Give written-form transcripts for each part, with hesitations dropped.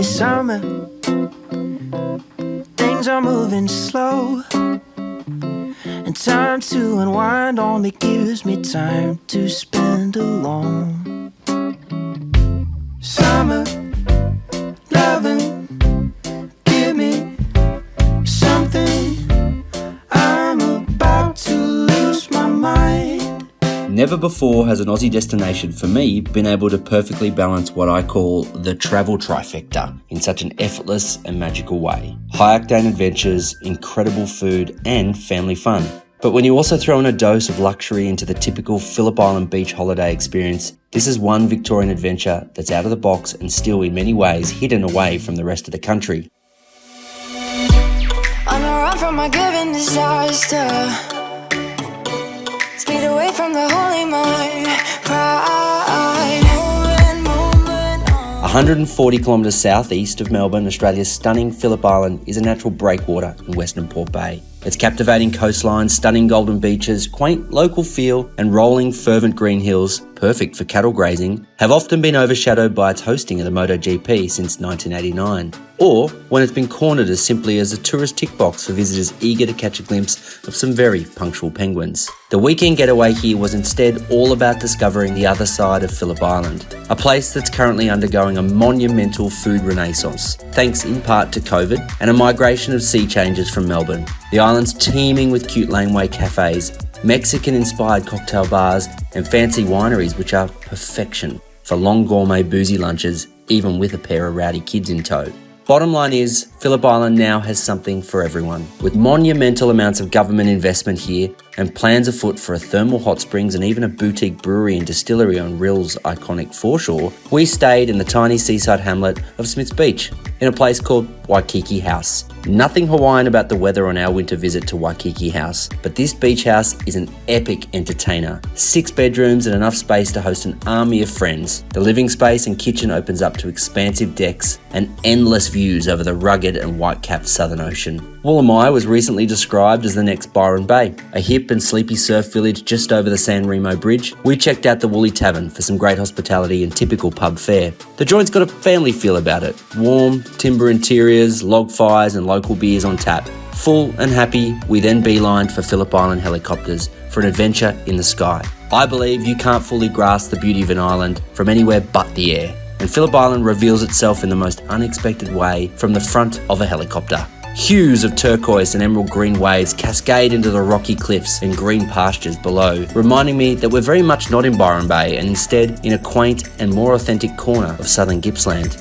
summer. Things are moving slow, and time to unwind only gives me time to spend alone. Summer, loving, give me something. I'm about to lose my mind. Never before has an Aussie destination for me been able to perfectly balance what I call the travel trifecta in such an effortless and magical way. High-octane adventures, incredible food and family fun. But when you also throw in a dose of luxury into the typical Phillip Island beach holiday experience, this is one Victorian adventure that's out of the box and still in many ways hidden away from the rest of the country. On a run from a given disaster, speed away from the holy mind, pride, movement on. 140 kilometres southeast of Melbourne, Australia's stunning Phillip Island is a natural breakwater in Western Port Bay. Its captivating coastline, stunning golden beaches, quaint local feel and rolling fervent green hills, perfect for cattle grazing, have often been overshadowed by its hosting of the MotoGP since 1989, or when it's been cornered as simply as a tourist tick box for visitors eager to catch a glimpse of some very punctual penguins. The weekend getaway here was instead all about discovering the other side of Phillip Island, a place that's currently undergoing a monumental food renaissance, thanks in part to COVID and a migration of sea changers from Melbourne. The island's teeming with cute laneway cafes, Mexican-inspired cocktail bars and fancy wineries which are perfection for long gourmet boozy lunches, even with a pair of rowdy kids in tow. Bottom line is, Phillip Island now has something for everyone. With monumental amounts of government investment here and plans afoot for a thermal hot springs and even a boutique brewery and distillery on Rill's iconic foreshore, we stayed in the tiny seaside hamlet of Smiths Beach in a place called Waikiki House. Nothing Hawaiian about the weather on our winter visit to Waikiki House, but this beach house is an epic entertainer. 6 bedrooms and enough space to host an army of friends. The living space and kitchen opens up to expansive decks and endless views over the rugged and white-capped Southern Ocean. Woolamai was recently described as the next Byron Bay, a hip and sleepy surf village just over the San Remo Bridge. We checked out the Woolly Tavern for some great hospitality and typical pub fare. The joint's got a family feel about it. Warm, timber interiors, log fires and local beers on tap. Full and happy, we then beelined for Phillip Island helicopters for an adventure in the sky. I believe you can't fully grasp the beauty of an island from anywhere but the air, and Phillip Island reveals itself in the most unexpected way from the front of a helicopter. Hues of turquoise and emerald green waves cascade into the rocky cliffs and green pastures below, reminding me that we're very much not in Byron Bay and instead in a quaint and more authentic corner of southern Gippsland.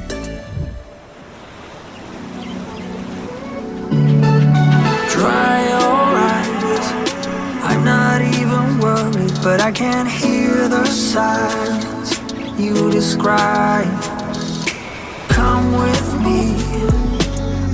Dry your eyes, I'm not even worried, but I can't hear the silence you describe. Come with me,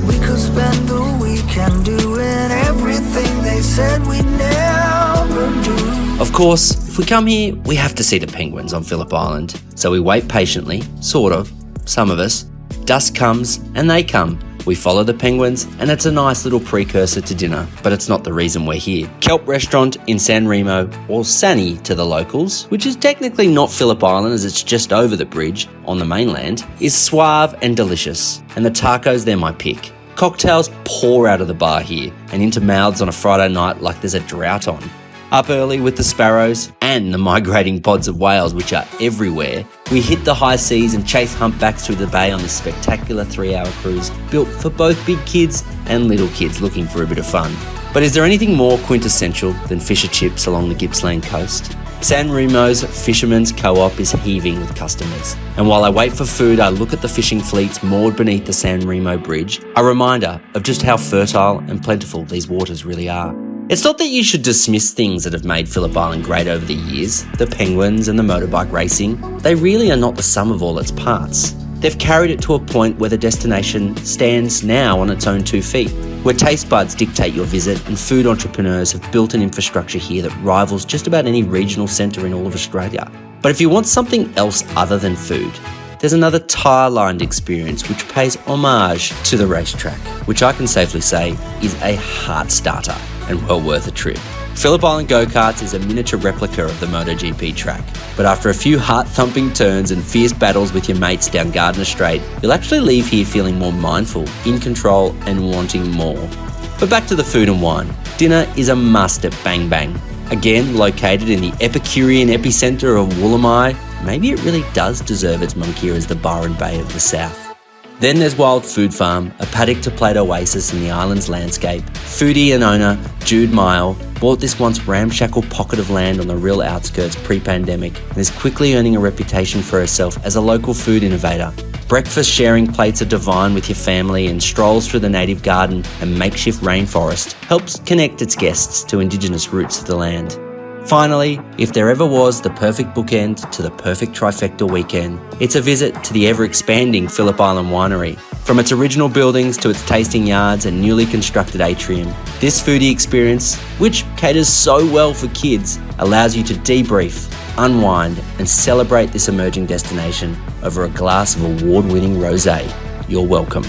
we could spend the weekend doing everything they said we'd never do. Of course, if we come here, we have to see the penguins on Phillip Island. So we wait patiently, sort of, some of us. Dusk comes and they come. We follow the penguins and it's a nice little precursor to dinner, but it's not the reason we're here. Kelp Restaurant in San Remo, or Sani to the locals, which is technically not Phillip Island as it's just over the bridge on the mainland, is suave and delicious, and the tacos, they're my pick. Cocktails pour out of the bar here and into mouths on a Friday night like there's a drought on. Up early with the sparrows and the migrating pods of whales which are everywhere, we hit the high seas and chase humpbacks through the bay on this spectacular 3-hour cruise built for both big kids and little kids looking for a bit of fun. But is there anything more quintessential than fish and chips along the Gippsland coast? San Remo's Fishermen's Co-op is heaving with customers. And while I wait for food, I look at the fishing fleets moored beneath the San Remo Bridge, a reminder of just how fertile and plentiful these waters really are. It's not that you should dismiss things that have made Phillip Island great over the years, the penguins and the motorbike racing. They really are not the sum of all its parts. They've carried it to a point where the destination stands now on its own 2 feet, where taste buds dictate your visit and food entrepreneurs have built an infrastructure here that rivals just about any regional centre in all of Australia. But if you want something else other than food, there's another tyre-lined experience which pays homage to the racetrack, which I can safely say is a heart starter and well worth a trip. Phillip Island Go-Karts is a miniature replica of the MotoGP track, but after a few heart-thumping turns and fierce battles with your mates down Gardner Straight, you'll actually leave here feeling more mindful, in control and wanting more. But back to the food and wine. Dinner is a must at Bang Bang. Again, located in the Epicurean epicentre of Woolamai, maybe it really does deserve its monk here as the Byron Bay of the South. Then there's Wild Food Farm, a paddock-to-plate oasis in the island's landscape. Foodie and owner Jude Mile bought this once ramshackle pocket of land on the real outskirts pre-pandemic and is quickly earning a reputation for herself as a local food innovator. Breakfast sharing plates are divine with your family, and strolls through the native garden and makeshift rainforest helps connect its guests to Indigenous roots of the land. Finally, if there ever was the perfect bookend to the perfect trifecta weekend, it's a visit to the ever-expanding Phillip Island Winery. From its original buildings to its tasting yards and newly constructed atrium, this foodie experience, which caters so well for kids, allows you to debrief, unwind and celebrate this emerging destination over a glass of award-winning rosé. You're welcome.